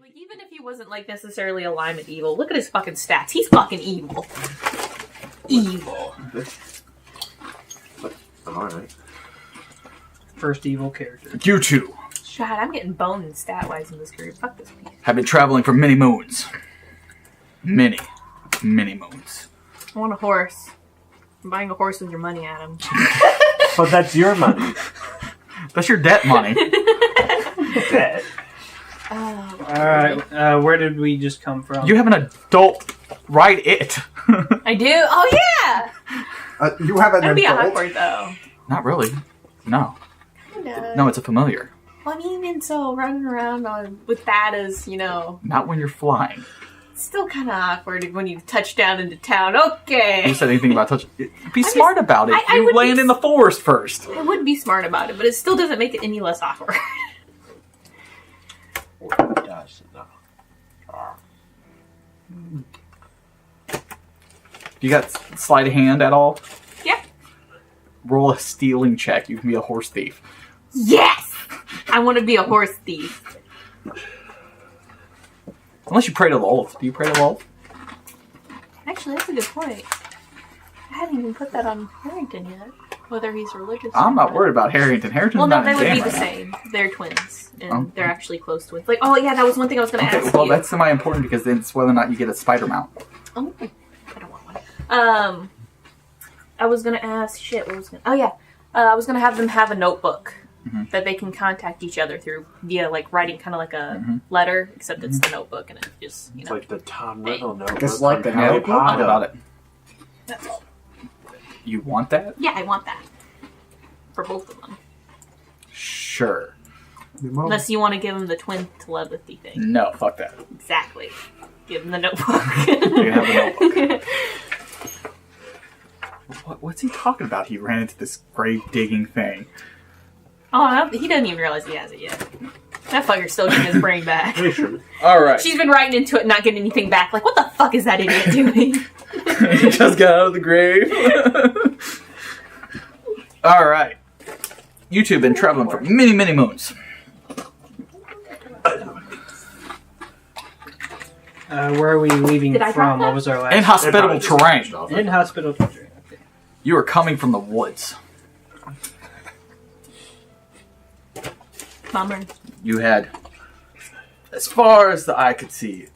Like, even if he wasn't, like, necessarily alignment evil, look at his fucking stats. He's fucking evil. Evil. Alright. First evil character. You two God, I'm getting boned stat-wise in this group. Fuck this piece. have been traveling for many moons. Many moons. I want a horse. I'm buying a horse with your money, Adam. But that's your money. That's your debt money. Debt. Alright, where did we just come from? You have an adult ride it. I do? Oh, yeah! You have an That'd be a adult. Hogwarts, though. Not really. No. Kinda. No, it's a familiar. Well, I mean, and so running around with that as, you know, Not when you're flying. it's still kind of awkward when you touch down into town. Okay. You said anything about touch. Be smart about it. I You would land be- in the forest first. I would be smart about it, but it still doesn't make it any less awkward. Gosh, no. You got sleight of hand at all? Yeah. Roll a stealing check. You can be a horse thief. Yes! I want to be a horse thief. Unless you pray to Lolth. Do you pray to Lolth? Actually, that's a good point. I haven't even put that on Harrington yet. Whether he's religious I'm or not worried about Harrington. Harrington's Well, no, not they in would the be game the right same. They're twins. And Oh. they're actually close twins. Like, oh yeah, that was one thing I was going to now. Okay, ask well, you. that's semi-important because then it's whether or not you get a spider mount. Oh, I don't want one. I was gonna ask. Shit, what was gonna? Oh yeah, I was gonna have them have a notebook that they can contact each other through via like writing, kind of like a letter, except it's the notebook and it just It's like the Tom Riddle notebook. It's like the from Harry notebook? Talk Potter. about it. That's all. You want that? Yeah, I want that for both of them. Sure. Unless you want to give them the twin telepathy thing. No, fuck that. Exactly. Give them the notebook. You can have the notebook. What's he talking about? He ran into this grave digging thing. Oh, he doesn't even realize he has it yet. That fucker's still getting his brain back. Hey, Sherman. All right. She's been writing into it and not getting anything back. Like, what the fuck is that idiot doing? He just got out of the grave. All right. You two have been traveling for many moons. Where are we leaving Did I from? drop that? What was our last? Inhospitable terrain. Inhospitable terrain. Okay. You are coming from the woods. Bummer. You had, as far as the eye could see,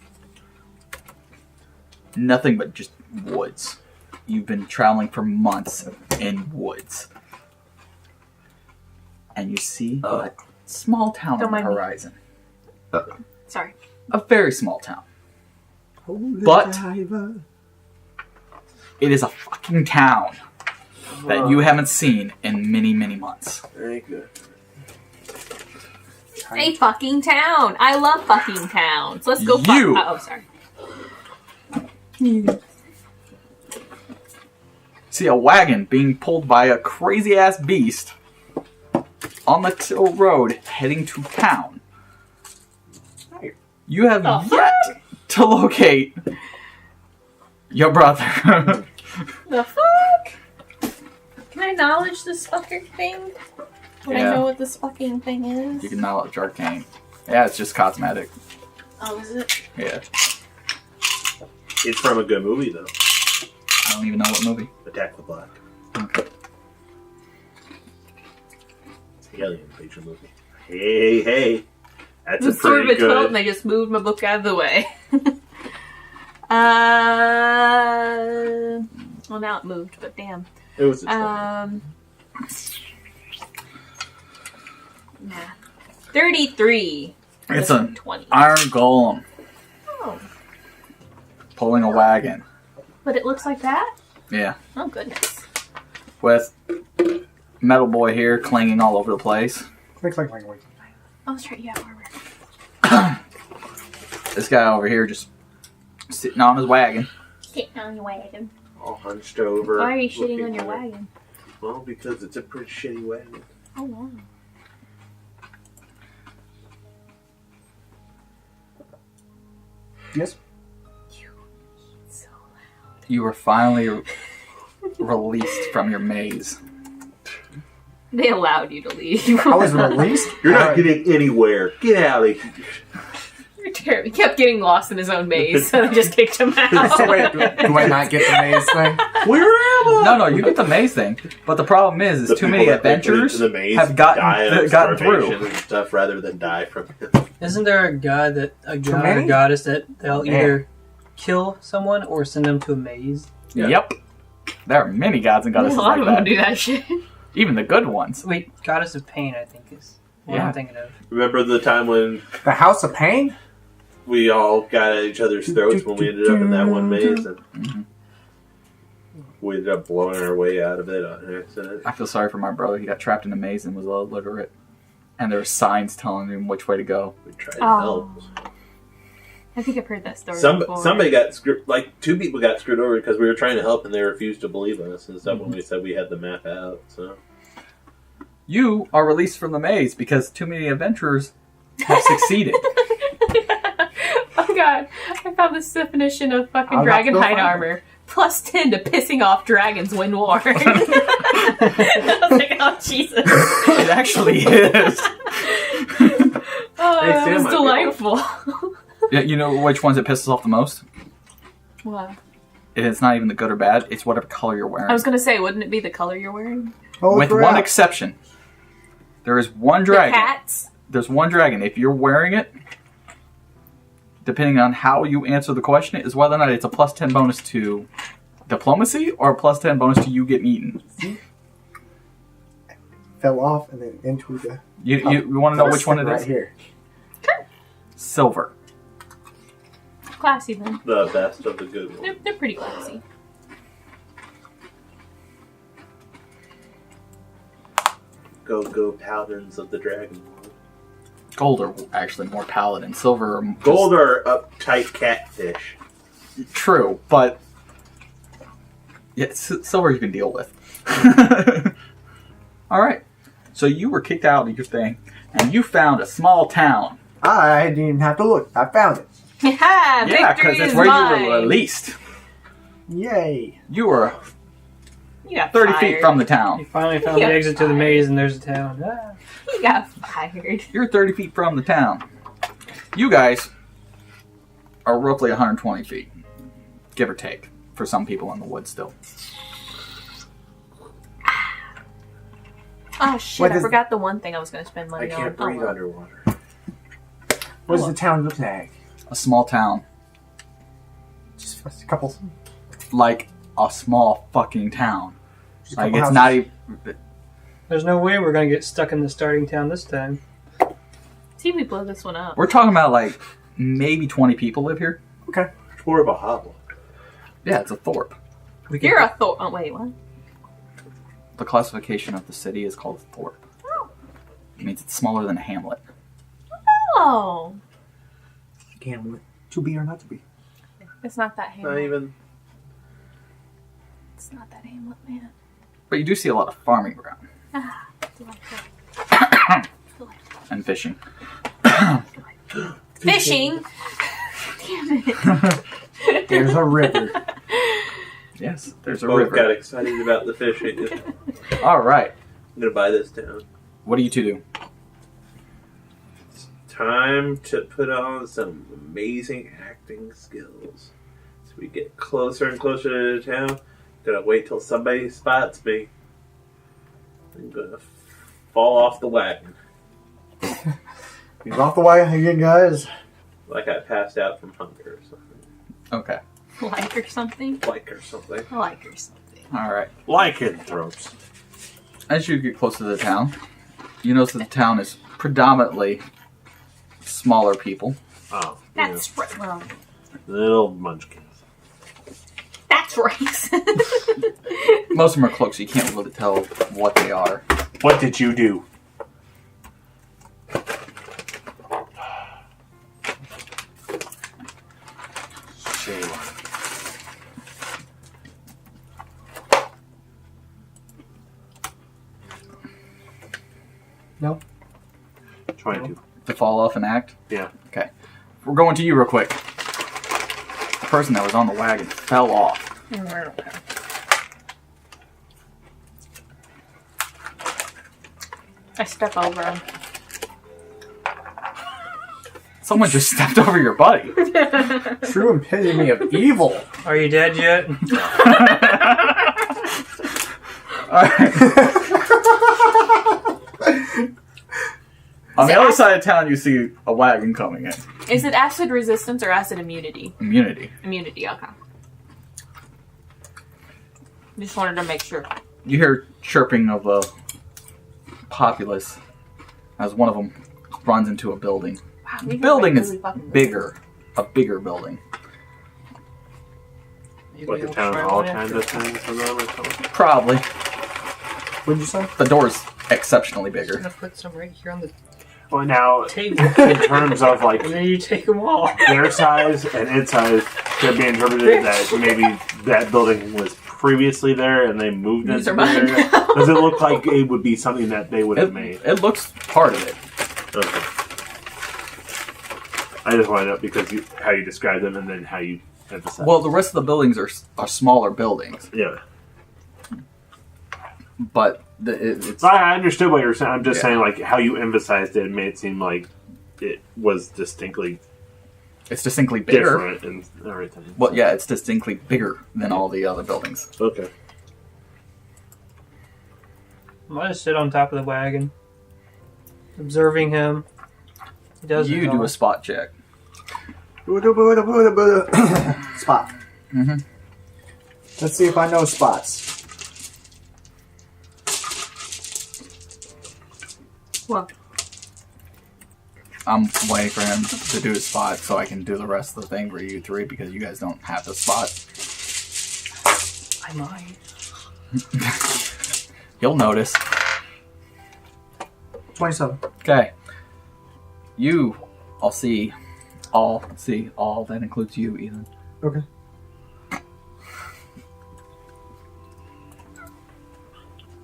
nothing but just woods. You've been traveling for months in woods. And you see a small town Don't on the mind me. horizon. Sorry. A very small town. But it is a fucking town that you haven't seen in many months. Very good. A fucking town. I love fucking towns. Let's go You- oh, sorry. See a wagon being pulled by a crazy ass beast on the Till Road heading to town. You have yet to locate your brother. The fuck? Can I acknowledge this fucker thing? Would I Yeah. know what this fucking thing is? You can knowledge arcane. Yeah, it's just cosmetic. Oh, is it? Yeah. It's from a good movie, though. I don't even know what movie. Attack the Block. Okay. It's the Alien feature movie. Hey. That's The a sword of pretty a 12, and good... I just moved my book out of the way. Well, now it moved, but damn. It was a 12. Nah. 33. It's a 20. iron golem Oh, pulling a wagon. but it looks like that? Yeah. Oh, goodness. With Metal Boy here clanging all over the place. Click, click, click, click. Oh, that's right, yeah, armor. This guy over here just sitting on his wagon. Sitting on your wagon. All hunched over. Why are you shitting looking on your for it. wagon? Well, because it's a pretty shitty wagon. Oh, wow. Yes. So loud. You were finally released from your maze. They allowed you to leave. I was released. You're not Alright. getting anywhere. Get out of here. He kept getting lost in his own maze, so they just kicked him out. So wait, do I not get the maze thing? Where am I? No, you get the maze thing. But the problem is The too people many that they put adventurers into the maze have die of gotten starvation through. and stuff rather than die from it. Isn't there a god or many? goddess that they'll Man. either kill someone or send them to a maze? Yeah. Yep. There are many gods and A goddesses lot like of them that. do that shit. Even the good ones. Wait, goddess of pain, I think is what Yeah. I'm thinking of. Remember the time when The House of Pain? we all got at each other's throats when we ended up in that one maze and Mhm. we ended up blowing our way out of it on accident? I feel sorry for my brother. He got trapped in a maze and was illiterate. And there were signs telling him which way to go. We tried to Oh. help. I think I've heard that story before. Somebody got screwed. Like 2 people got screwed over because we were trying to help and they refused to believe us and stuff when we said we had the map out. So You are released from the maze because too many adventurers have succeeded. Oh god, I found this definition of fucking I'll have to dragon go hide find armor. Plus 10 to pissing off dragons when warned. I was like, oh Jesus. It actually is. Oh, Hey, that Sam was might be delightful. Yeah, you know which ones it pisses off the most? What? It's not even the good or bad. It's whatever color you're wearing. I was gonna say, wouldn't it be the color you're wearing? Holy With crap. one exception. There is one The dragon. hats? There's one dragon. If you're wearing it, depending on how you answer the question, is whether or not it's a plus 10 bonus to diplomacy or a plus 10 bonus to you getting eaten. Fell off and then into the... You want to know which one it right is? here. Silver. Classy then. the best of the good ones. They're pretty classy. Go paladins of the dragon. Gold are actually more paladin. Silver are just- Gold are uptight catfish. True, but yeah, silver you can deal with. All right. So you were kicked out of your thing, and you found a small town. I didn't even have to look. I found it. Yeah, Yeah, victory because that's is where mine. you were released. Yay. You were You got 30 fired. feet from the You town. finally found Yeah. the exit to the maze and there's a town. Ah. You got fired. You're 30 feet from the town. You guys are roughly 120 feet, give or take, for some people in the woods still. Oh shit, What I is- forgot the one thing I was going to spend I money can't on. breathe Oh, well. underwater. What does the town look like? A small town. Just a couple... Like a small fucking town. Just a Like couple it's houses. not even... There's no way we're going to get stuck in the starting town this time. See if we blow this one up. We're talking about like maybe 20 people live here. Okay. It's more of a hovel. Yeah, it's a thorp. We can You're a Thor. Oh, wait, what? The classification of the city is called thorp. It means it's smaller than a hamlet. Oh. Can to be or not to be. It's not that Not Hamlet. even. It's not that Hamlet, man. But you do see a lot of farming ground Ah, delightful. Delightful. and fishing. Fishing? Damn it. There's a river. Yes, there's a Both got river. excited about the fishing. I'm All right. gonna buy this town. What do you two do? Time to put on some amazing acting skills. As we get closer and closer to the town, gonna wait till somebody spots me. I'm gonna fall off the wagon. He's off the wagon again, guys. Like I passed out from hunger or something. Okay. Like or something? Like or something. Like or something. All right. Lycanthropes. As you get closer to the town, you notice that the town is predominantly smaller people. Oh. That's right. Well, Little munchkins. that's right. Most of them are cloaks, so you can't really tell what they are. What did you do? Shame. No. Trying to. To fall off and act? Yeah. Okay. We're going to you real quick. The person that was on the wagon fell off. I step over him. Someone just stepped over your buddy. True epitome of evil. Are you dead yet? On the other side of town, you see a wagon coming in. Is it acid resistance or acid immunity? Immunity. Immunity, okay. Just wanted to make sure. You hear chirping of a populace as one of them runs into a building. Wow, The building is bigger. A bigger building. Like a town hall kind of thing for them or something? Probably. What'd you say? The door's exceptionally I'm bigger. gonna put some right here on the Well, now, table, in terms of like and then you take them all. their size and its size, could be interpreted that maybe that building was previously there and they moved These it. are mine. Does it look like it would be something that they would have made? It looks part of it. Okay. I just wanted to know because how you describe them and then how you emphasize. Well, the rest of the buildings are smaller buildings, yeah. but it's I understood what you were saying. I'm just Yeah. saying, like, how you emphasized it made it seem like it was distinctly distinctly bigger. different and everything. Well, yeah, it's distinctly bigger than all the other buildings. Okay. I'm gonna sit on top of the wagon, observing him. He does You his do own. a spot check. Spot. Mm-hmm. Let's see if I know spots. Well, I'm waiting for him to do his spot so I can do the rest of the thing for you three because you guys don't have the spot. I might. You'll notice. 27. Okay. You, I'll see all. That includes you, Ethan. Okay.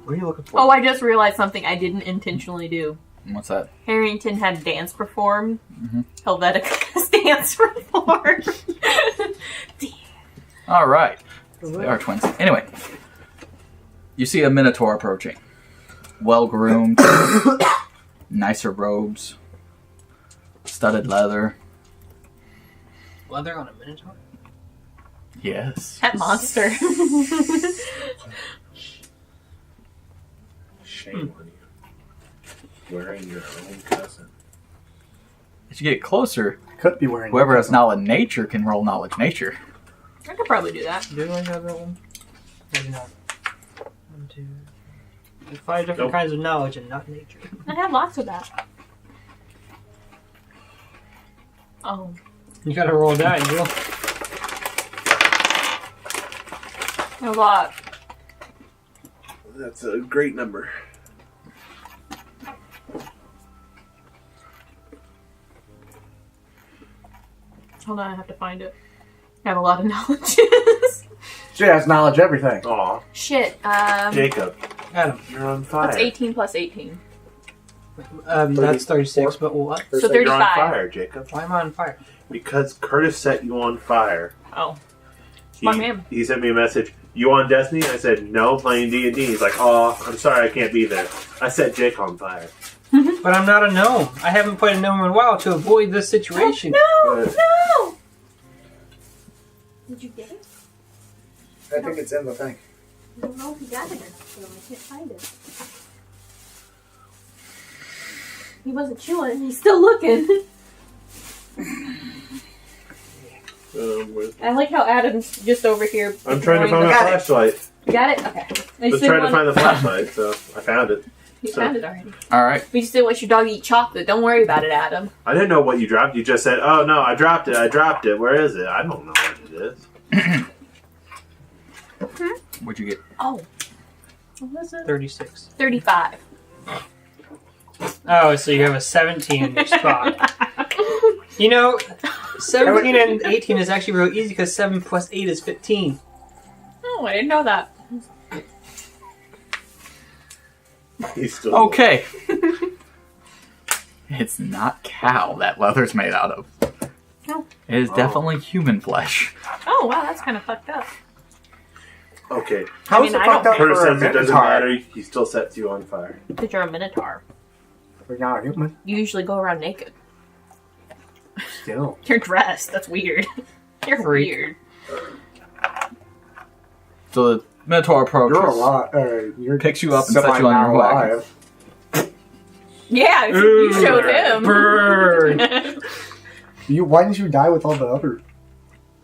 What are you looking for? oh, I just realized something I didn't intentionally do. What's that? Harrington had dance performed. Mhm. Helvetica has dance performed. All right. They are twins. Anyway, you see a minotaur approaching. Well groomed, nicer robes, studded leather. Leather on a minotaur? Yes. That monster. Shame on you. Wearing your own cousin. As you get closer, Could be wearing. whoever has knowledge nature can roll knowledge nature. I could probably do that. Do I have that one? Maybe not. 1, 2. 5 different Nope. kinds of knowledge and not nature. I have lots of that. Oh. You gotta roll that, Jill. A lot. That's a great number. Hold on, I have to find it. I have a lot of knowledges. She has knowledge of everything. Aw, Shit. Jacob, Adam. you're on fire. That's 18 plus 18. That's 36, but what? So You're on 35. fire, Jacob. Why am I on fire? Because Curtis set you on fire. Oh. He, My man. he sent me a message. You on Destiny? I said no, playing D&D. He's like, oh, I'm sorry, I can't be there. I set Jake on fire. But I'm not a gnome. I haven't played a gnome in a while to avoid this situation. No! But- No! Did you get it? I think it's in the thing. I don't know if you got it or not, so I can't find it. He wasn't chewing, he's still looking. I like how Adam's just over here. I'm trying to find ignoring my the- flashlight. You got it? Okay. I Just trying to find the flashlight, so I found it. You found it already. All right. We just didn't let your dog eat chocolate. Don't worry about it, Adam. I didn't know what you dropped. You just said, oh no, I dropped it. Where is it? I don't know what it is. What'd you get? Oh. What was it? 36. 35. Oh, so you have a 17 in your spot. You know, 17 and 18 is actually real easy because 7 plus 8 is 15. Oh, I didn't know that. He's still Okay. It's not cow that leather's made out of. No. It is definitely human flesh. Oh, wow, that's kind of fucked up. Okay. How's mean, it I fucked don't- up Curtis for a says it doesn't minotaur? matter. He still sets you on fire. Because you're a minotaur. We're not a human. You usually go around naked. Still. You're dressed. That's weird. You're Freak. weird. So the Minotaur approaches. You're alive. You're Picks you up and sets you on your wagon. Yeah, you showed him. Burn. Why didn't you die with all the other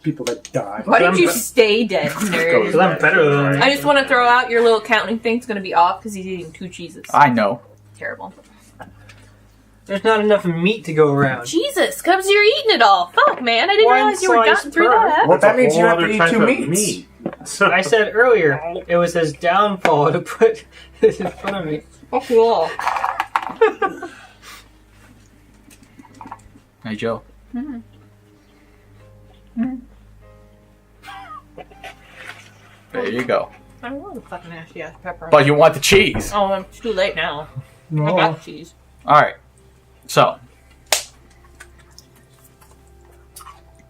people that died? Why did you stay dead, nerd? Because I'm better than him. I just want to throw out your little counting thing's going to be off because he's eating 2 cheeses. I know. Terrible. There's not enough meat to go around. Jesus, Cubs, you're eating it all. Fuck, man. I didn't One realize you were slice gotten through per. that. Well, that means you have to Whole eat other 2 type of meats. meat. I said earlier, it was his downfall to put this in front of me. Fuck you all. Hey, Joe. There you go. I don't want the fucking nasty ass pepper. But you want the cheese. Oh, it's too late now. I No. got cheese. All right. So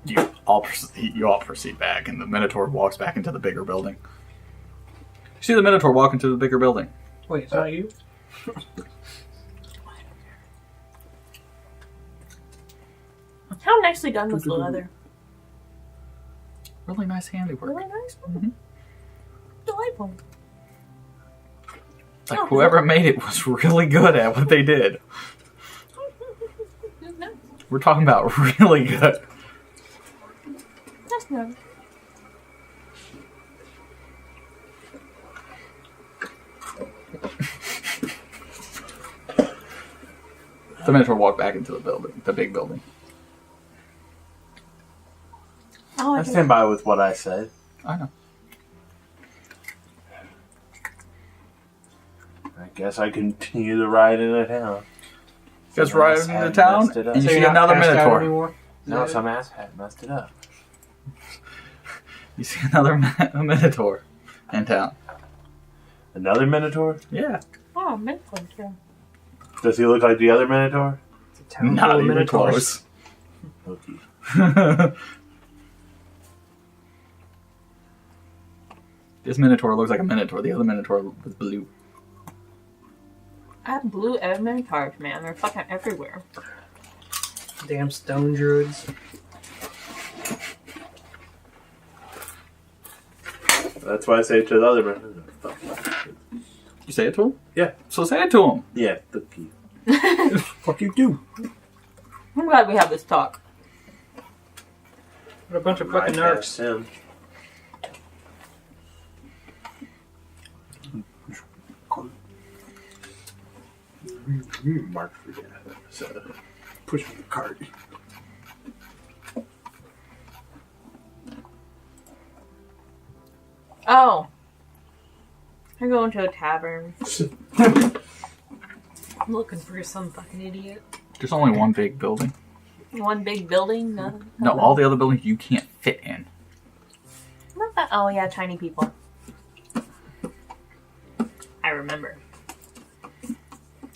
you all proceed back, and the Minotaur walks back into the bigger building. You see the Minotaur walk into the bigger building. Wait, is that you? How nicely done was the leather? Really nice handiwork. Really nice. Mhm. Delightful. Like Oh, whoever made it was really good at what they did. It's nice. We're talking about really good. That's nice. The Minotaur walked back into the building, the big building. Oh, I stand by with what I said. I know. I guess I continue the ride into town. Just Some right ass into had town, messed it up. and you So see you're not another passed out Minotaur. anymore? No, some ass had messed it up. You see another Minotaur in town. Another Minotaur? Yeah. Oh, Minotaur. Yeah. Does he look like the other Minotaur? It's a town Not full of even minotaurs. close. Okay. This Minotaur looks like a Minotaur. The other Minotaur was blue. I have blue Minotaurs, man. They're fucking everywhere. Damn stone druids. That's why I say to the other Minotaur. You say it to him? Yeah. So say it to him. Yeah, the key. Fuck you do. I'm glad we have this talk. What a bunch of Right fucking narcs. past him. Mark forget. So Push me the cart. Oh. I'm going to a tavern. I'm looking for some fucking idiot. There's only one big building. One big building? No. No, all the other buildings you can't fit in. Not that. Oh, yeah, tiny people. I remember.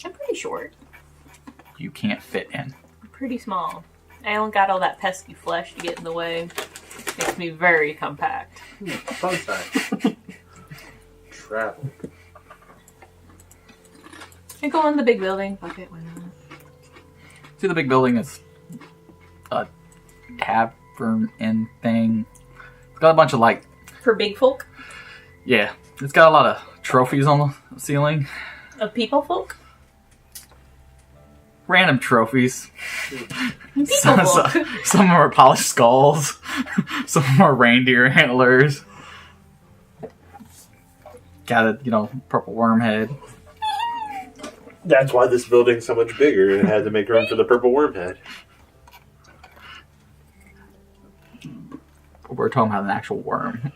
I'm pretty short. You can't fit in. I'm pretty small. I don't got all that pesky flesh to get in the way. Makes me very compact. fun side. Travel. I go in the big building. Fuck it, why not? See, the big building is a tavern inn thing. It's got a bunch of, like, For big folk? yeah, it's got a lot of trophies on the ceiling. Of people folk? Random trophies. People Some folk. of them are polished skulls. Some of them are reindeer antlers. Got a, purple worm head. That's why this building's so much bigger. It had to make room for the purple worm head. We're talking about an actual worm.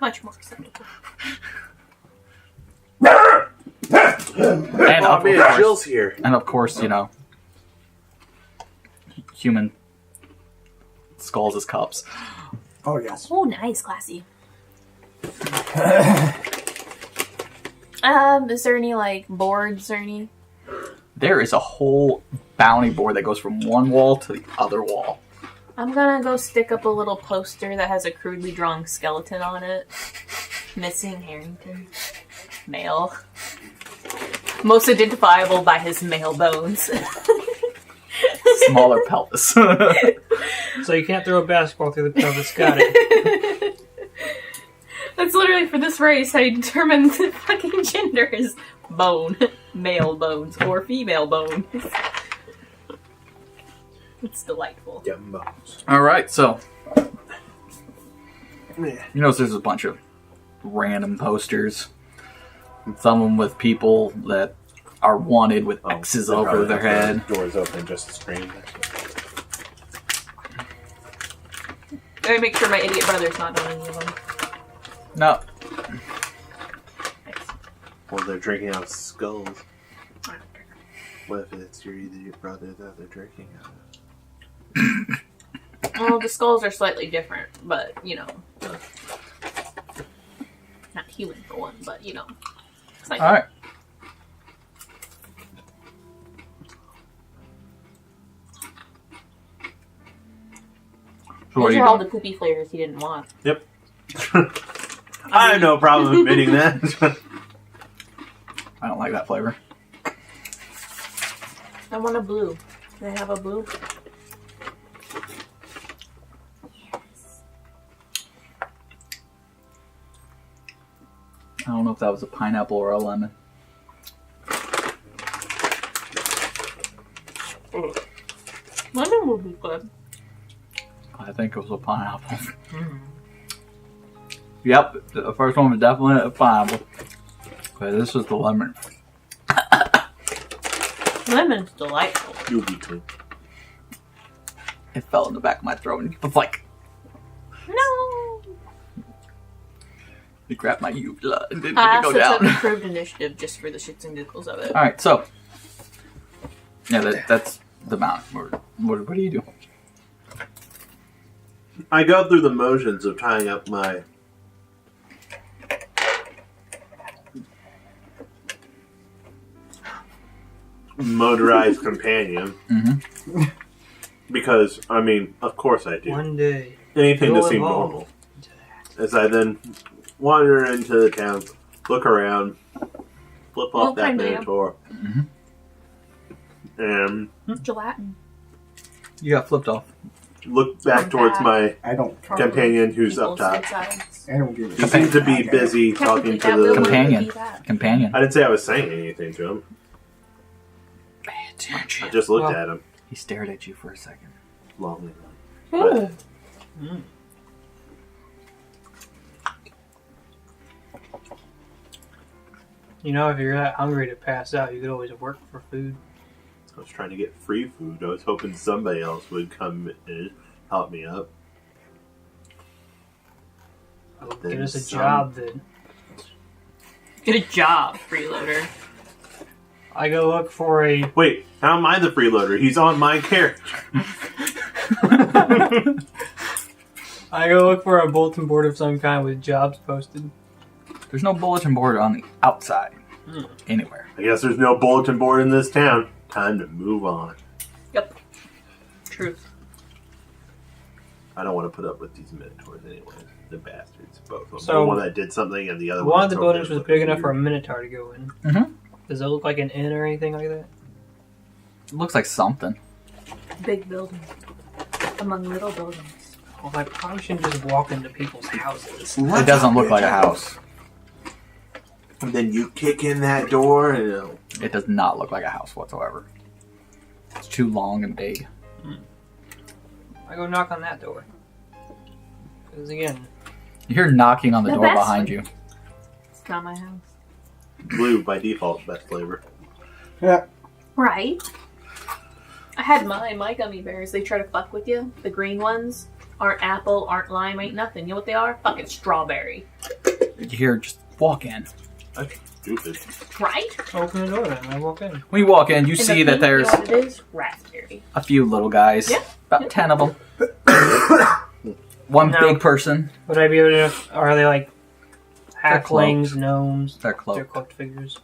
Much more acceptable. And Oh of man, course, Jill's here. and of course, human skulls as cups. Oh, yes. Oh, nice, classy. Is there any, boards or any? There is a whole bounty board that goes from one wall to the other wall. I'm gonna go stick up a little poster that has a crudely drawn skeleton on it. Missing Harrington. Male. Most identifiable by his male bones. Smaller pelvis. So you can't throw a basketball through the pelvis. Got it. That's literally for this race how you determine the fucking gender is bone. Male bones or female bones. It's delightful. Yum bones. Alright, so Yeah. you notice there's a bunch of random posters. Some of them with people that are wanted with X's over their head. Doors open just to scream. Let me make sure my idiot brother's not on any of them. No. Well, they're drinking out of skulls. What if it's either your brother that they're drinking out of? Well, the skulls are slightly different, but, you know. Not human for one, but, you know. Alright. So what Those are are you all doing? the poopy flavors he didn't want. Yep. I have no problem admitting that. I don't like that flavor. I want a blue. Can I have a blue? I don't know if that was a pineapple or a lemon. Lemon would be good. I think it was a pineapple. Yep, the first one was definitely a pineapple. But this was the lemon. Lemon's delightful. You'll be too. It fell in the back of my throat and it was like, No! it grabbed my uvula and didn't I let it also go took down. improved initiative just for the shits and giggles of it. Alright, so. Yeah, that's the mount. What do you do? I go through the motions of tying up my motorized companion. Mm-hmm. Because, I mean, of course I do. One day. Anything to you'll seem evolve normal. into that. As I then wander into the town, look around, flip off that kind of, yeah. minotaur, Mm-hmm. and Gelatin. You got flipped off. look back Not towards bad. my I don't. companion who's up People's top. insides. I don't give He a seems to be Okay. busy talking to the... Companion. Companion. I didn't say I was saying anything to him. Pay I attention. just looked Well- at him He stared at you for a second. longingly. Ooh. You know, if you're that hungry to pass out, you could always work for food. I was trying to get free food. I was hoping somebody else would come and help me up. Then Get us a some- job then. Get a job, freeloader. I go look for a. Wait, how am I the freeloader? He's on my character. I go look for a bulletin board of some kind with jobs posted. There's no bulletin board on the outside. Hmm. Anywhere. I guess there's no bulletin board in this town. Time to move on. Yep. Truth. I don't want to put up with these minotaurs anyway. The bastards, both of them. So- the one that did something and the other one. One of the that's over buildings there was big looking enough for a weird. minotaur to go in. Mm-hmm. Does it look like an inn or anything like that? It looks like something. Big building. Among little buildings. Well, I probably shouldn't just walk into people's houses. It doesn't look like a house. And then you kick in that door and it'll... It does not look like a house whatsoever. It's too long and big. I go knock on that door. Because again, You hear knocking on the The door best behind one. you. It's not my house. blue by default, best flavor. Yeah. Right. I had my gummy bears. They try to fuck with you. The green ones aren't apple, aren't lime, ain't nothing. You know what they are? Fucking strawberry. You hear just walk in. That's stupid. Right? open the door then. I walk in. When you walk in, you And see the that pink, you there's know what it is? Raspberry. a few little guys. Yeah. About 10 of them. One No. big person. Would I be able to? Are they like They're halflings, gnomes? They're They're cloaked. cloaked figures.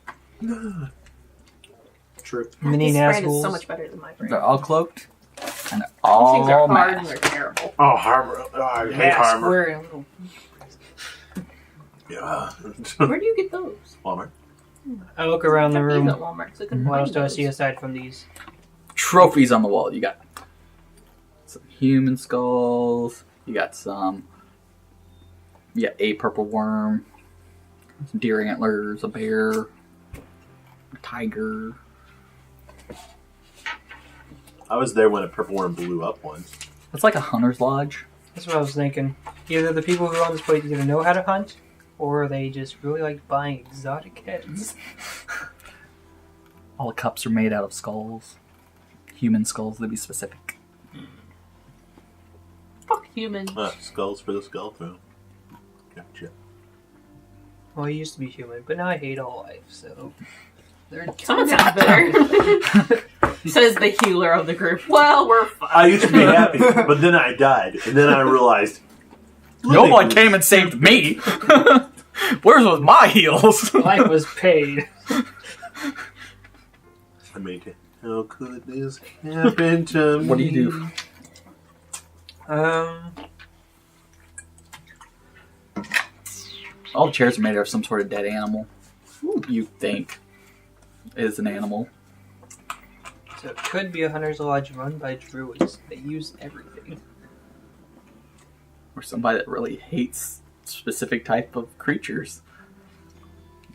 True. Mini This brand is assholes. so much better than my brand. They're all cloaked. And they're These things are all hard and masked. they're terrible. Oh, Harbor. Oh, I hate Yeah, Harbor. square and little. Yeah. Where do you get those? Walmart. I look around the room. At Walmart, so I couldn't What find else do I those. see aside from these? Trophies on the wall. You got some human skulls. You got a purple worm, some deer antlers, a bear, a tiger. I was there when a purple worm blew up once. It's like a hunter's lodge. That's what I was thinking. Either the people who run this place either know how to hunt, or they just really like buying exotic heads. All the cups are made out of skulls. Human skulls, to be specific. Fuck humans. Skulls for the skull throne. Gotcha. Well, I used to be human, but now I hate all life, so... Someone sounds better. Says the healer of the group. Well, we're fine. I used to be happy, but then I died, and then I realized... No one came and saved me! Where's was my heals? Life was paid. I made it. How could this happen to me? What do you do? All the chairs are made out of some sort of dead animal. You think is an animal. So it could be a hunter's lodge run by druids. They use everything. Or somebody that really hates specific type of creatures.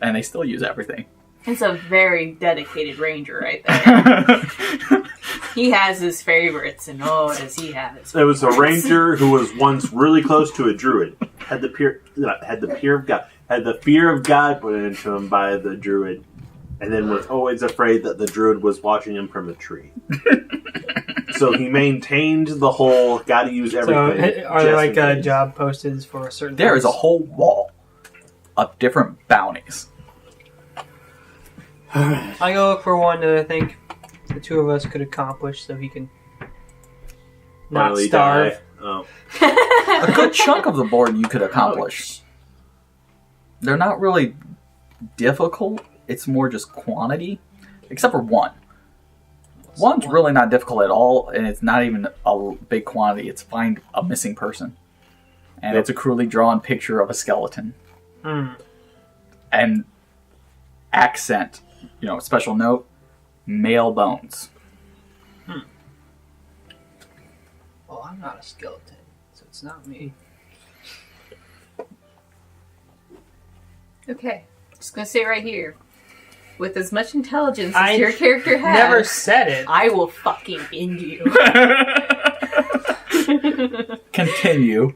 And they still use everything. It's a very dedicated ranger right there. He has his favorites, and does he have his favorites. There was a ranger who was once really close to a druid. Had the fear of God put into him by the druid, and then was always afraid that the druid was watching him from a tree. So he maintained the whole gotta use everything. So are there like job postings for a certain... There is a whole wall of different bounties. I go look for one that I think the two of us could accomplish so he can not Finally starve. die. Oh. A good chunk of the board you could accomplish. They're not really difficult. It's more just quantity. Except for one. One's really not difficult at all, and it's not even a big quantity. It's find a missing person. And it's a crudely drawn picture of a skeleton. And accent, special note, male bones. Well, I'm not a skeleton, so it's not me. Okay, just gonna say right here. With as much intelligence as your character has, Never said it. I will fucking end you. Continue.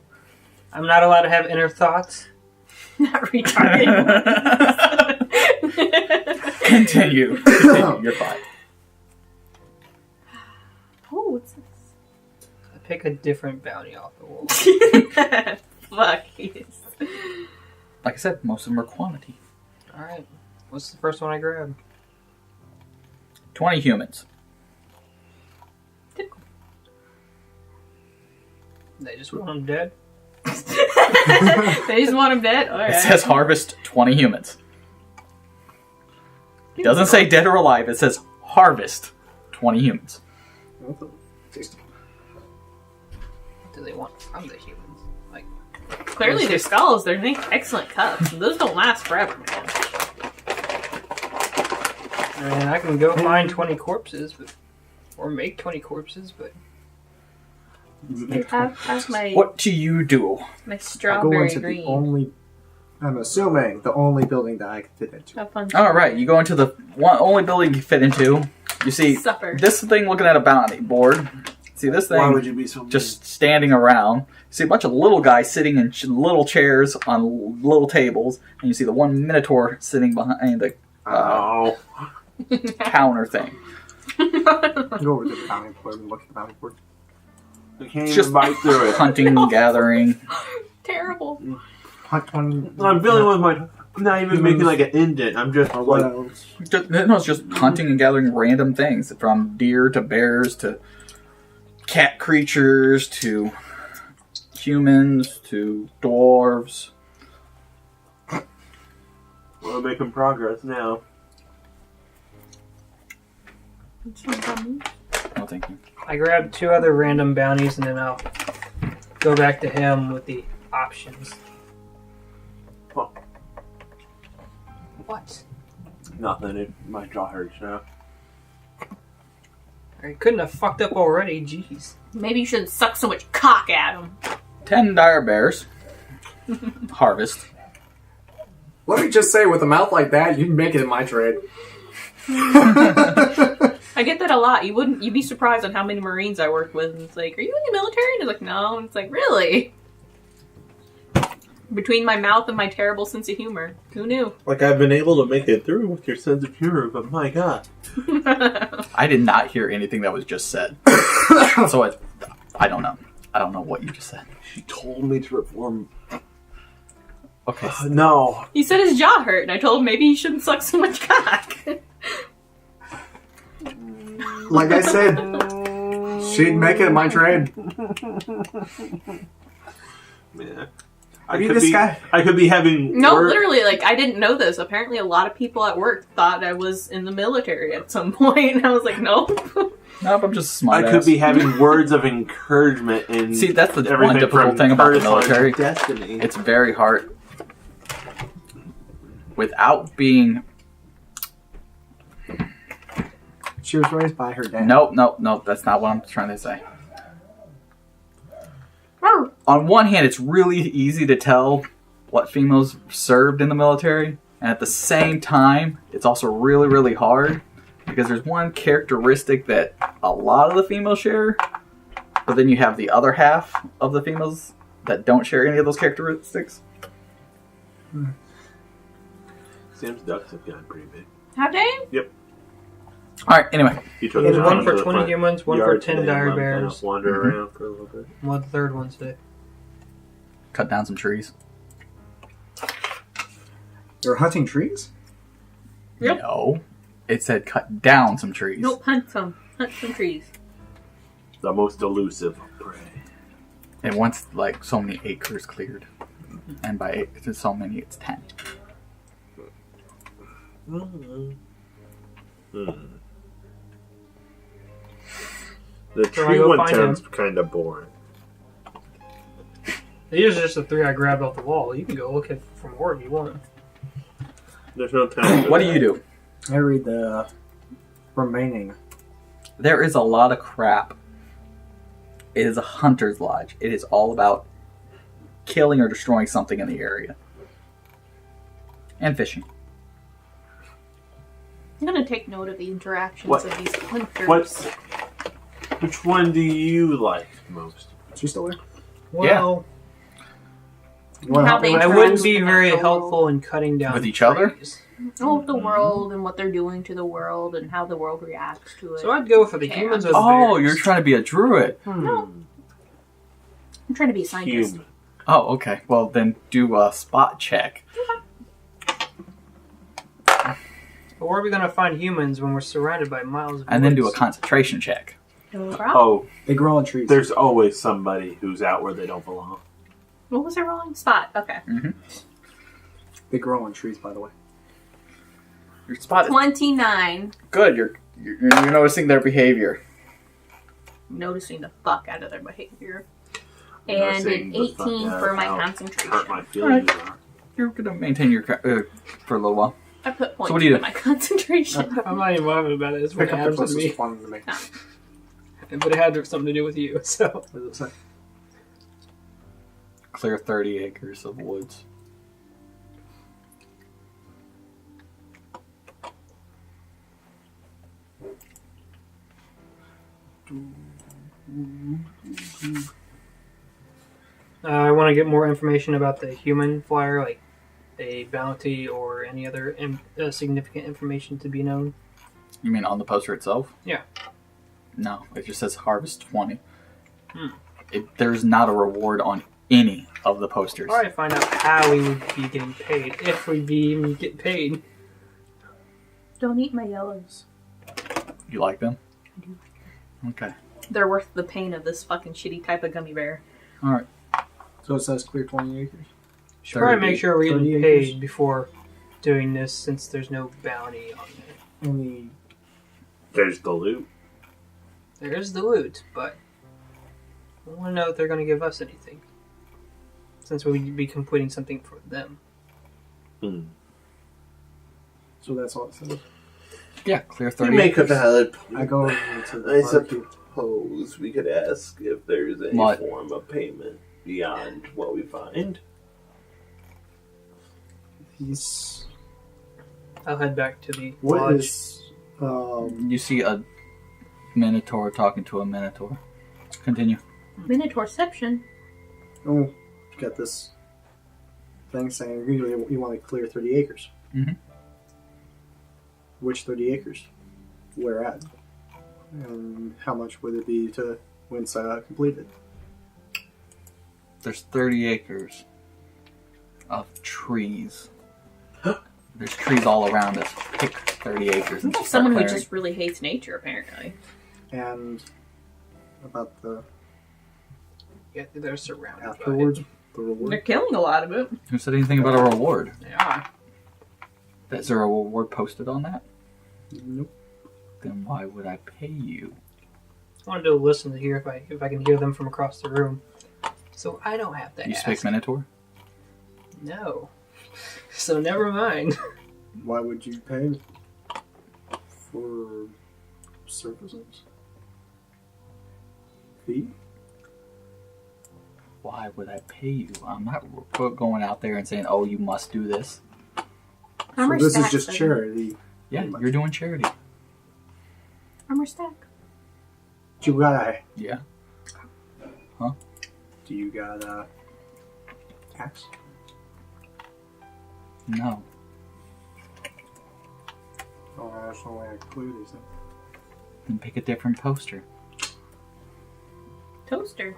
I'm not allowed to have inner thoughts. Not retarded. Continue. You're fine. Oh, what's this? I pick a different bounty off the wall. Fuck yes. Like I said, most of them are quantity. Alright. What's the first one I grab? 20 humans. They just want them dead? They just want him dead? Alright. It says harvest 20 humans. It doesn't say dead or alive. It says harvest 20 humans. What do they want from the humans? Like, Clearly their skulls, they make excellent cups. Those don't last forever, man. and I can go find 20 corpses, or make 20 corpses, but... Have my What do you do? my I go strawberry into green. the only, I'm assuming, the only building that I can fit into. Have fun. All right, you go into the only building you fit into. You see Supper. this thing looking at a bounty board. See this thing Why would you be so just standing around. You see a bunch of little guys sitting in little chairs on little tables, and you see the one minotaur sitting behind the Oh. counter thing. Go over to the bounty board and look at the bounty board. I can't Just even bite through it. Hunting, gathering. Terrible. Hunt 20. I'm feeling with my... I'm not even making like an indent. I'm just Or what like... else? It's just hunting and gathering random things, from deer to bears to cat creatures to humans to dwarves. We're making progress now. No, thank you. I grab 2 other random bounties and then I'll go back to him with the options. Oh. What? Nothing. My jaw hurts now. I couldn't have fucked up already. Jeez. Maybe you shouldn't suck so much cock at him. 10 dire bears. Harvest. Let me just say, with a mouth like that, you'd make it in my trade. I get that a lot. You'd be surprised on how many Marines I work with. And it's like, are you in the military? And it's like, no. And it's like, really? Between my mouth and my terrible sense of humor. Who knew? Like, I've been able to make it through with your sense of humor, but my god. I did not hear anything that was just said. So I don't know. I don't know what you just said. She told me to reform. Okay. No. He said his jaw hurt, and I told him maybe he shouldn't suck so much cock. Like I said, she'd make it in my trade. Yeah. Are you this guy? I could be having. No, work. literally, like, I didn't know this. Apparently, a lot of people at work thought I was in the military at some point. And I was like, nope. Nope, I'm just a smart I ass. could be having words of encouragement and See, that's the one everything difficult from thing about the Curtis on military. Destiny. It's very hard. Without being... She was raised by her dad. Nope, that's not what I'm trying to say. On one hand, it's really easy to tell what females served in the military. And at the same time, it's also really, really hard. Because there's one characteristic that a lot of the females share. But then you have the other half of the females that don't share any of those characteristics. Sam's ducks have gotten pretty big. How dang? Alright, anyway. He took There's it one out for to the 20 front humans, one for yard 10 today, dire and let him bears. Wander Mhm. around for a little bit. Well, the third one today. Cut down some trees. You're hunting trees? Yep. No. It said cut down some trees. Nope, hunt some trees. The most elusive of prey. And once, like, so many acres cleared. And by so many, it's 10. The So I tree go one find sounds him. kind of boring. These are just the 3 I grabbed off the wall. You can go look at for more if you want. There's no time. What do you do? I read the remaining. There is a lot of crap. It is a hunter's lodge. It is all about killing or destroying something in the area. And fishing. I'm gonna take note of the interactions What- of these hunters. Which one do you like most? Is she still there? Well, You want to How help me? they I interact wouldn't with be the very natural helpful in cutting down With each other? trees. Oh, the world and what they're doing to the world and how the world reacts to it. So I'd go for the Okay. humans or the Oh, bears. you're trying to be a druid. No. I'm trying to be a scientist. Human. Oh, okay. Well, then do a spot check. But where are we going to find humans when we're surrounded by miles of And then do a woods? concentration check. No problem. Oh, They grow on trees. there's always somebody who's out where they don't belong. What was I rolling? Spot. Okay. They grow on trees, by the way. Your spot is 29. good. You're noticing their behavior. Noticing the fuck out of their behavior. I'm And noticing an the fuck 18 out for of my how concentration. Hurt my feelings are. You're gonna maintain your for a little while. I put points what do you in do? my concentration. I'm not even bothered about it. It's what Pick up the happens to closest me. one to me. But it had something to do with you, so. What does it say? Clear 30 acres of woods. I want to get more information about the human flyer, like a bounty or any other significant information to be known. You mean on the poster itself? Yeah. No, it just says harvest 20. Hmm. There's not a reward on any of the posters. Try to find out how we would be getting paid, if we'd be even get paid. Don't eat my yellows. You like them? I do. Okay. They're worth the pain of this fucking shitty type of gummy bear. All right. So it says clear 20 acres. Should probably 30 make sure we're getting 30 paid acres. before doing this, since there's no bounty on it. Only There's the loot. There is the loot, but I want to know if they're going to give us anything, since we'd be completing something for them. So that's all it says. Yeah, clear You 30 make a acres. valid I point. go into the I barbecue. suppose we could ask if there's any What? form of payment beyond what we find. He's I'll head back to the what lodge. is You see a minotaur talking to a minotaur. Continue. Minotaurception. oh, got this thing saying you want to clear 30 acres. Mhm. Which 30 acres? Where at? And how much would it be to once completed? There's 30 acres of trees. There's trees all around us. Pick 30 acres and just start Someone who clearing. just really hates nature, apparently. And about the Yeah, they're surrounded afterwards, the They're reward. killing a lot of it. Who said anything about a reward? by it. Yeah. Is there a reward posted on that? Nope. Then why would I pay you? I wanted to listen to hear if I can hear them from across the room, so I don't have to You ask. speak minotaur? No. So never mind. Why would you pay for services? Fee? Why would I pay you? I'm not going out there and saying, oh, you must do this. Armor So this is stack, just doesn't charity. Yeah, Pretty much. you're doing charity. it? Armor stack. Do you got a Yeah. Do you got a axe? No. Oh, that's the way I clue these things. Then pick a different poster. Toaster.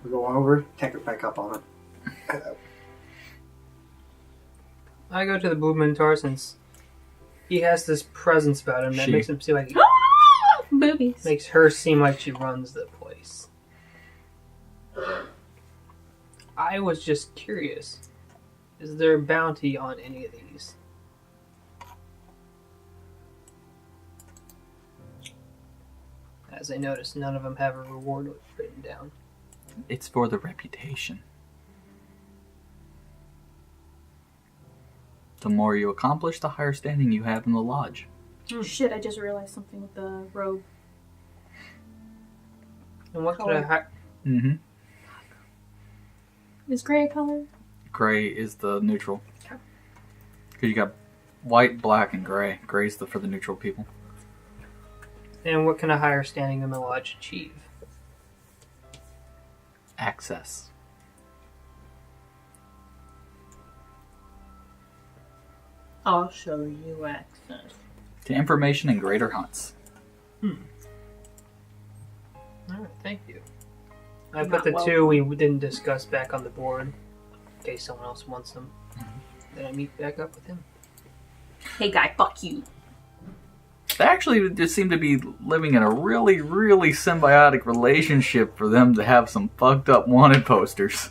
We go over, take it back up on it. I go to the Blue Minotaur since he has this presence about him that She. makes him seem like Boobies. makes her seem like she runs the place. I was just curious. Is there a bounty on any of these? As I noticed, none of them have a reward written down. It's for the reputation. The more you accomplish, the higher standing you have in the lodge. Shit, I just realized something with the robe. And what could I Color. Mm-hmm. Is gray a color? Gray is the neutral. Okay. Because you got white, black, and gray. Gray's for the neutral people. And what can a higher standing in the lodge achieve? Access. I'll show you access. To information and greater hunts. Alright, thank you. I You're put the not two we didn't discuss back on the board in case someone else wants them. Then I meet back up with him. Hey guy, fuck you. They actually just seem to be living in a really, really symbiotic relationship for them to have some fucked up wanted posters.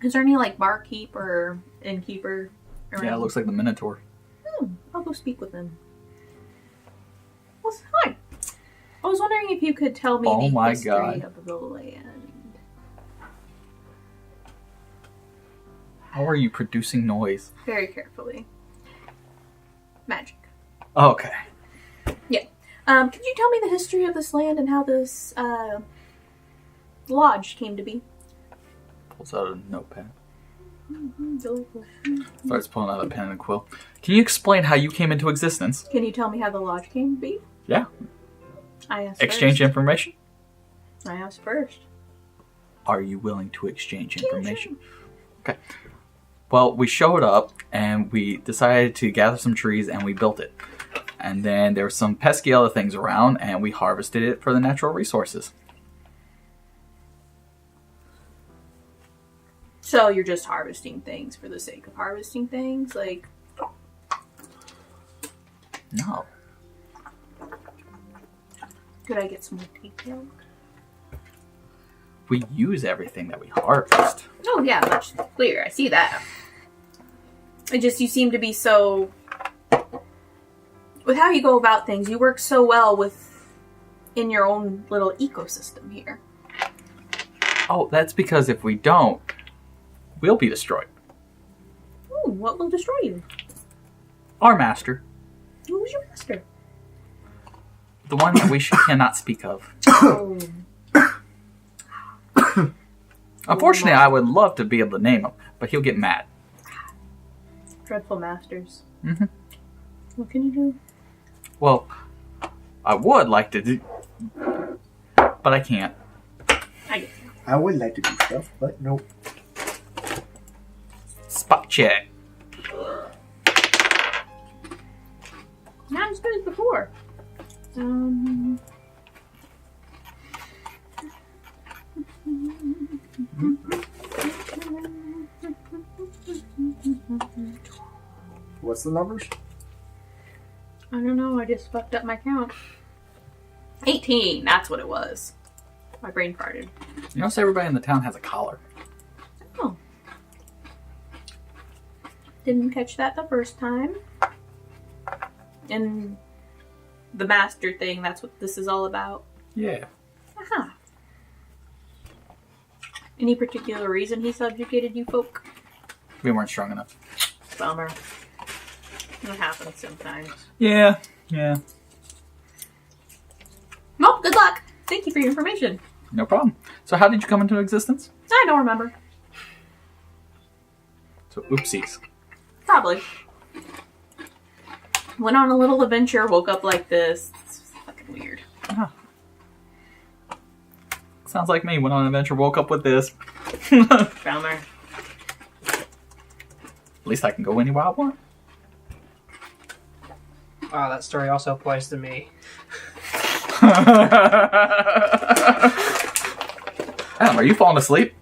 Is there any like barkeep or innkeeper around? Yeah, it looks like the Minotaur. I'll go speak with them. Well, hi. I was wondering if you could tell me Oh the my history God. of the land. How are you producing noise? Very carefully. Magic. Okay. Could you tell me the history of this land and how this lodge came to be? Pulls out a notepad. Delightful. Starts pulling out a pen and quill. Can you explain how you came into existence? Can you tell me how the lodge came to be? Yeah. I asked Exchange first. information? I asked first. Are you willing to exchange information? Okay. Well, we showed up and we decided to gather some trees and we built it. And then there were some pesky other things around and we harvested it for the natural resources. So you're just harvesting things for the sake of harvesting things? Like, No. could I get some more detail? We use everything that we harvest. Oh yeah, that's clear. I see that. It just, you seem to be so... With how you go about things, you work so well in your own little ecosystem here. Oh, that's because if we don't, we'll be destroyed. Ooh, what will destroy you? Our master. Who's your master? The one that we cannot speak of. Oh. Unfortunately, I would love to be able to name him, but he'll get mad. Dreadful masters. Mm-hmm. What can you do? Well, I would like to do, but I can't. I would like to do stuff, but nope. Spot check. Not as good as before. What's the numbers? I don't know, I just fucked up my count. 18, that's what it was. My brain farted. You notice everybody in the town has a collar. Oh. Didn't catch that the first time. And the master thing, that's what this is all about. Yeah. Aha. Any particular reason he subjugated you folk? We weren't strong enough. Bummer. That happens sometimes. Yeah. Well, good luck. Thank you for your information. No problem. So how did you come into existence? I don't remember. So oopsies. Probably. Went on a little adventure, woke up like this. It's fucking weird. Ah. Sounds like me. Went on an adventure, woke up with this. Bummer. At least I can go anywhere I want. Wow, that story also applies to me. Adam, are you falling asleep?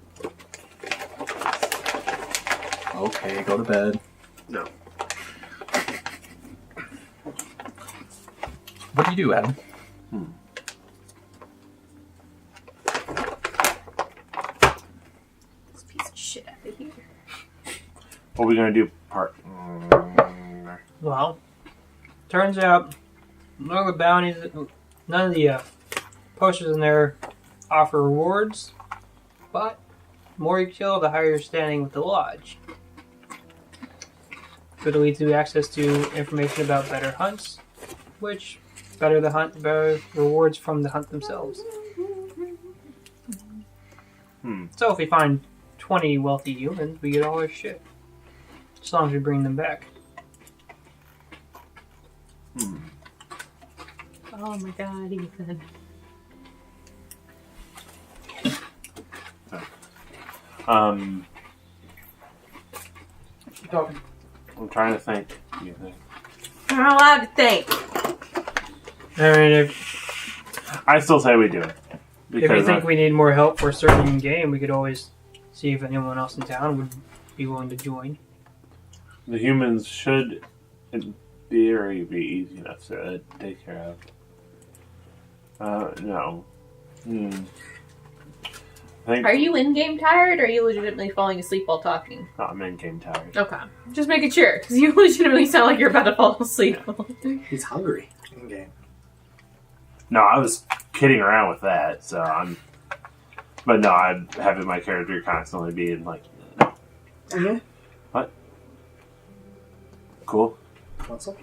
Okay, go to bed. No. What do you do, Adam? This piece of shit out of here. What are we gonna do? Well, turns out none of the bounties, none of the posters in there offer rewards, but the more you kill, the higher your standing with the lodge. Could lead to access to information about better hunts, which better the hunt, better rewards from the hunt themselves. So if we find 20 wealthy humans, we get all our shit. As long as we bring them back. Oh my god, Ethan. Keep talking. I'm trying to think. I'm not allowed to think. I mean, if I still say we do it. you think we need more help for a certain game, we could always see if anyone else in town would be willing to join. The humans should, in theory, be easy enough to take care of. No. I think Are you in-game tired, or are you legitimately falling asleep while talking? I'm in-game tired. Okay. Just making sure, because you legitimately sound like you're about to fall asleep. He's hungry in game. No, I was kidding around with that, so I'm... But no, I'm having my character constantly being like... Yeah. What? Cool. Want some?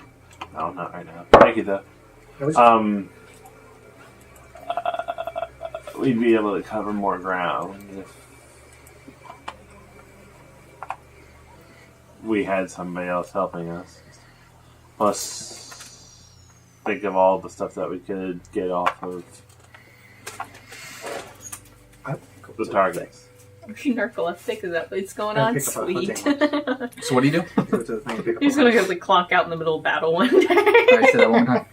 No, not right now. Thank you, though. We'd be able to cover more ground if we had somebody else helping us. Plus, think of all the stuff that we could get off of the targets. Are you narcoleptic? Is that what's going Yeah, on? pick up a Sweet. hunting So what do you do? Go to the thing and pick up He's a gonna hunting. go like clonk out in the middle of battle one day. Alright, say that one more time.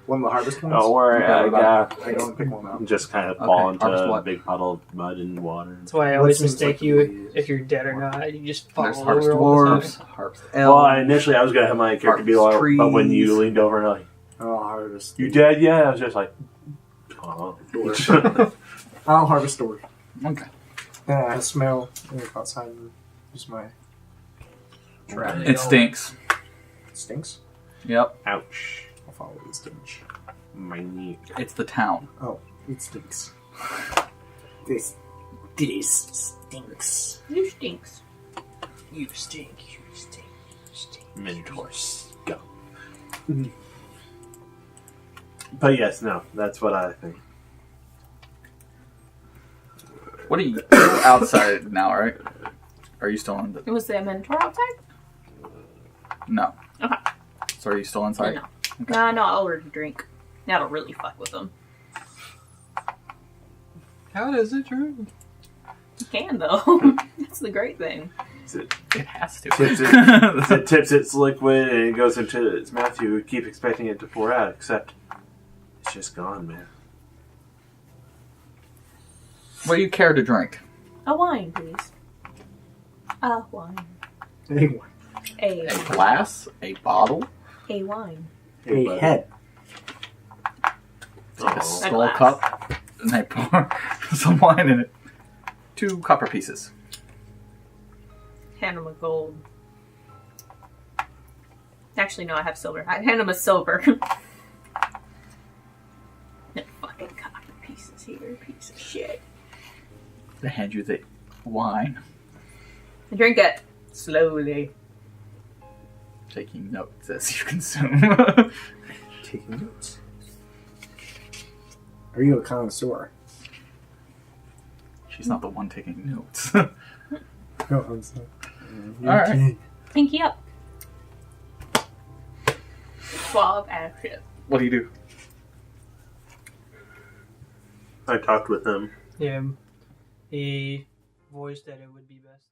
One of the harvest ones. Oh, we're I go and pick one up. just kind of fall Okay, harvest into a what? big puddle of mud and water. That's why I always What seems mistake like you it if you're dead or not. You just fall There's over harvest all the dwarves, time. harvest Well, elves. initially I was gonna have my character be Harvest like, but when you trees. leaned over and like, I'll harvest. "You dead yet?" I was just like, "Oh." I'll harvest door. Okay. Then I smell and go outside and use my trap. It stinks. It stinks. Yep. Ouch. I'll follow the stench. My knee. It's the town. Oh, it stinks. This. This stinks. You stinks. You stink. You stink. You stink. Minotaur scum. But yes, no, that's what I think. What are you you're outside now, right? Are you still in the... Was the Minotaur outside? No. Okay. So are you still inside? No. No, I'll order a drink. That'll really fuck with them. How does it drink? You can, though. That's the great thing. It It has to. tips its liquid and it goes into its mouth. You would keep expecting it to pour out, except it's just gone, man. What do you care to drink? A wine, please. A wine. Anyone. A glass? A bottle? A wine. Hey, A buddy. head. Take a Oh. skull glass. cup, and they pour some wine in it. 2 copper pieces. Hand him a gold. Actually, no, I have silver. I hand him a silver. No fucking copper pieces here, piece of shit. They hand you the wine, I drink it slowly. taking notes as you consume. Taking notes. Are you a connoisseur? She's not the one taking notes. No, I'm sorry. Alright. Pinky up. Suave ass shit. What do you do? I talked with him. Yeah. He voiced that it would be best.